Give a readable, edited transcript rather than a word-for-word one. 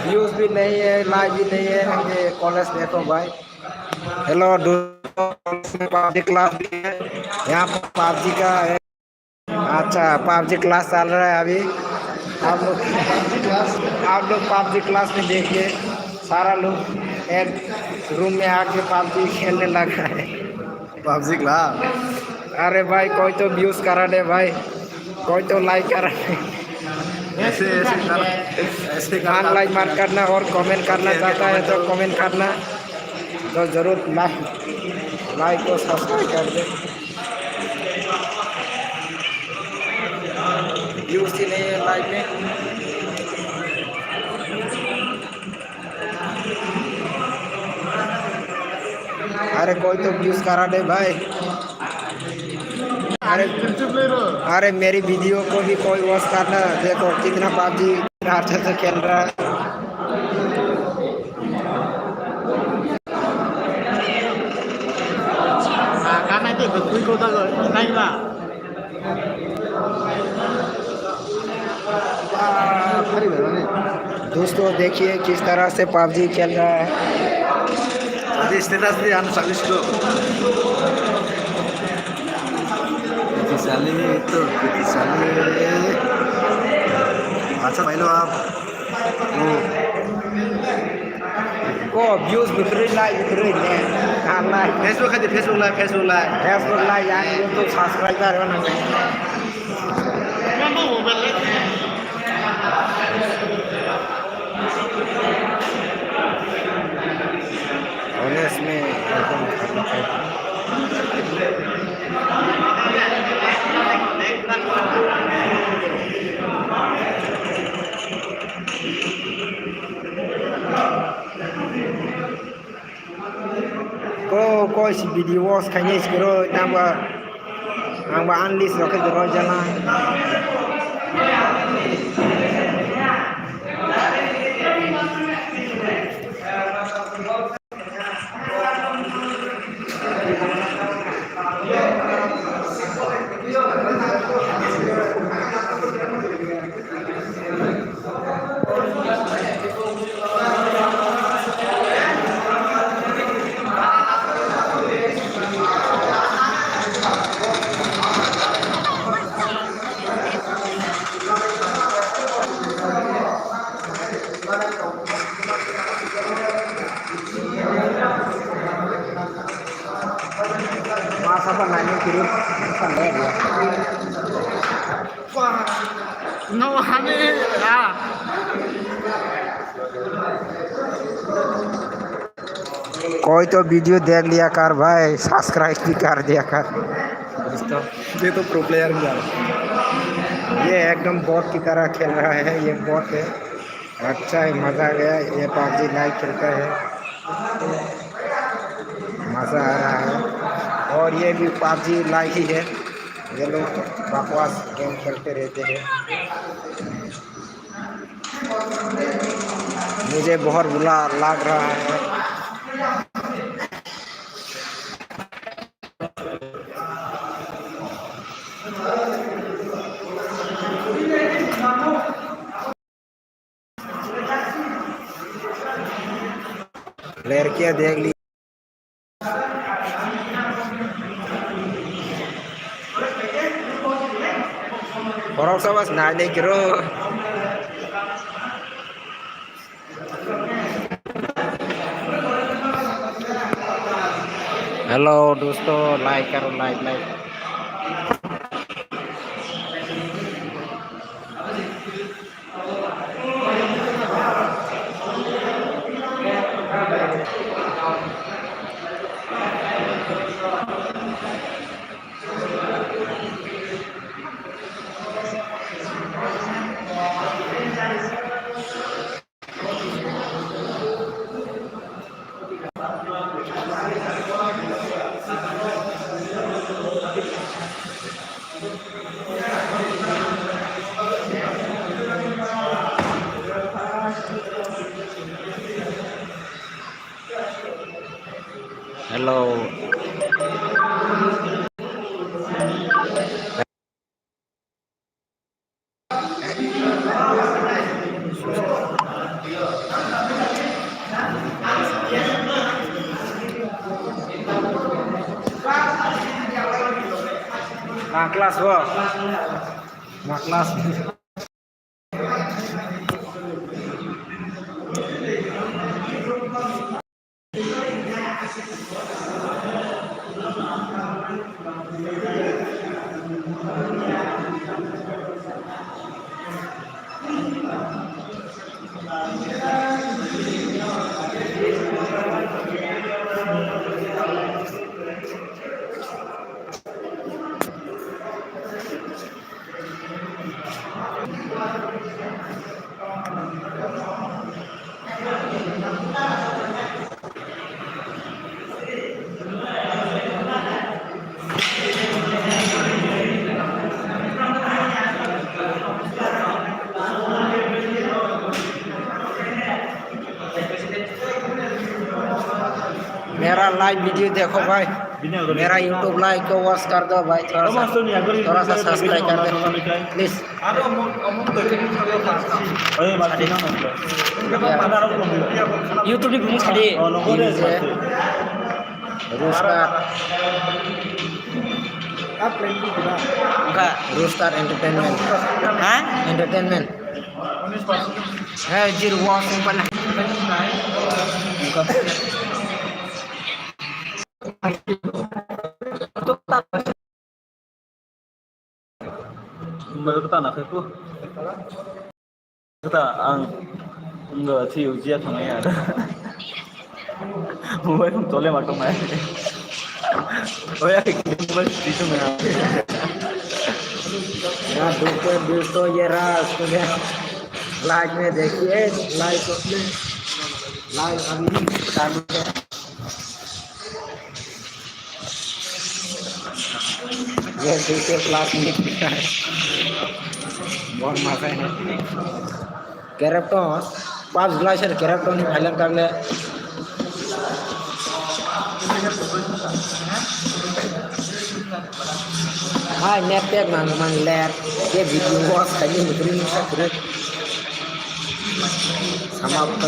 Views भी नहीं है, लाइव भी नहीं है। ये कॉलेज देखो भाई। हेलो दोस्तों, पबजी क्लास भी है यहाँ पर। पबजी का है। अच्छा, पबजी क्लास चल रहा है अभी। आप लोग पबजी क्लास में देखिए, सारा लोग एक रूम में आके पबजी खेलने लगा है। PUBG class. अरे भाई, कोई तो व्यूज करा दे भाई, कोई तो लाइक करा दे। ऐसे ऐसे कर ऐसे कर अनलाइक मत करना, और कमेंट करना चाहता है तो कमेंट करना, तो जरूर लाइक और सब्सक्राइब कर दे। व्यूज ही नहीं है लाइव में। अरे कोई तो व्यूज करा दे भाई। अरे अरे मेरी वीडियो को भी कोई वॉच करना। देखो कितना पबजी अच्छा से खेल रहा है। Cái này thì cực quý cô ta rồi, nhanh mà. दोस्तों देखिए किस तरह से पबजी खेल रहा है। Jadi status dia anu sakit itu. Kisali itu, kisali. अच्छा भाई लो आप वो को व्यूज बिखरे लाइक बिखरे ने हाँ लाइक फेसबुक है फेसबुक लाइक यार यूट्यूब सब्सक्राइबर बना है। और इसमें ko si video kayaknya segera tambah anlis roket jero jalan. Masa apa nanya kirim sampai dia. Wah, nawahane ya. कोई तो वीडियो देख लिया कर भाई, सब्सक्राइब भी कर दिया कर। दोस्तों ये तो प्रो प्लेयर भी है। ये एकदम बॉट की तरह खेल रहा है, ये बॉट है। अच्छा है, मज़ा आ गया। ये पबजी लाइव खेलता है, मज़ा आ रहा है। और ये भी पबजी लाइव ही है। ये लोग बकवास गेम खेलते रहते हैं। मुझे बहुत बुरा लग रहा है। लड़कियां देख ली। orang sama nanya kira. Hello दोस्तों, लाइक करो, like. Hello Maklas wo. Maklas. मेरा लाइव वीडियो देखो भाई, मेरा यूट्यूब लाइव को वॉच कर दो भाई, थोड़ा सा सब्सक्राइब कर दो please. YouTube di bumi tadi. ini से rooster Enggak. Rooster entertainment Hah? Entertainment है जीर watch simple Baru tanah itu. Kita enggak sih ujian sama ya. Mulai toleh makan mai. Oh ya, kita itu mana? यार दोस्तों ये रहा student live में देखिए live अभी चालू है ये दूसरे क्लास में बहुत मजा है कैरेक्टर 5 ग्लास कैरेक्टर नहीं फाइनल कर ले हाँ नेट पैक मांग लैर ये वीडियो वॉच करने निकली नहीं सकते समाप्त